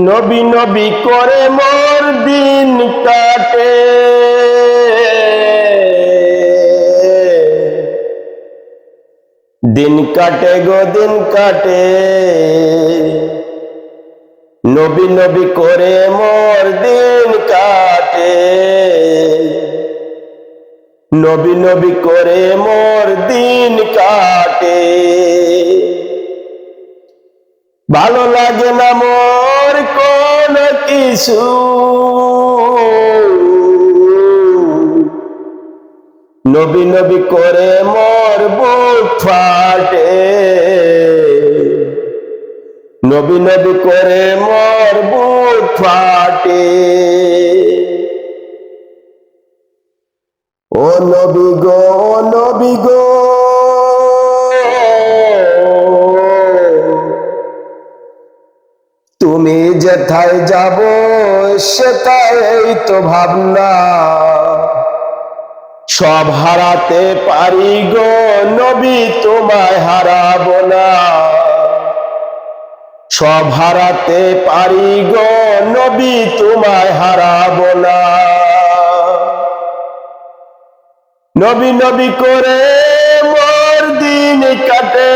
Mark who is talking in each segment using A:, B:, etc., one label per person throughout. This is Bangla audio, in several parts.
A: নবী নবী করে মোর দিন কাটে, দিন কাটে গো দিন কাটে। নবী নবী করে মোর দিন কাটে, নবী নবী করে মোর দিন কাটে। ভালো লাগে না মোর কোন কিছু, নবী নবী করে মোর বুক ফাটে, নবী নবী করে মোর বুক ফাটে। ও নবী গো ও নবী গো, তুমি যেথায় যাব সেটাই তো ভাবনা। সব হারাতে পারি গো নবী, তোমায় হারাবো না। সব হারাতে পারি গো নবী, তোমায় হারাবো না। নবী নবী করে মোর দিন কাটে,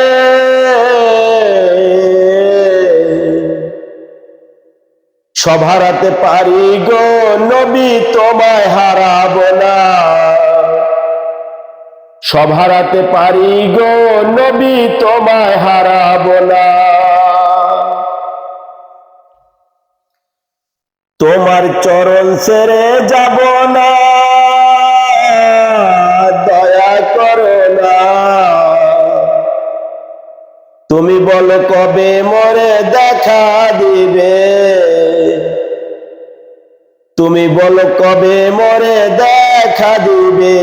A: সব হারাতে পারি গো নবী, তোমায় হারাবো না। সব হারাতে পারি গো নবী, তোমায় হারাবো না। তোমার চরণ ছেড়ে যাব না, দয়া করো না। তুমি বলো কবে মোরে দেখা দিবে, তুমি বলো কবে মোরে দেখা দিবে।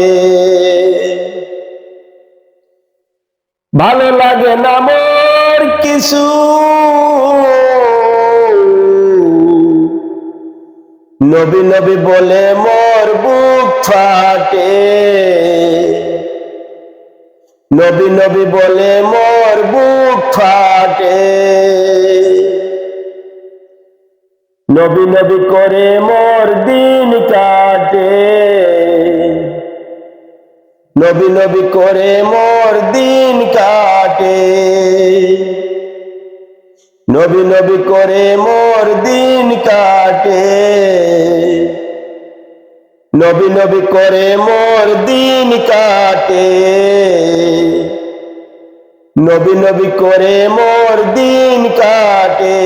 A: ভালো লাগে না মোর কিছু, নবী নবী বলে মোর বুক ফাটে, নবী নবী বলে মোর বুক ফাটে। নবী নবী করে মোর দিন কাটে, নবী নবী করে মোর দিন কাটে, নবী নবী করে মোর দিন কাটে, নবী নবী করে মোর দিন কাটে, নবী নবী করে মোর দিন কাটে।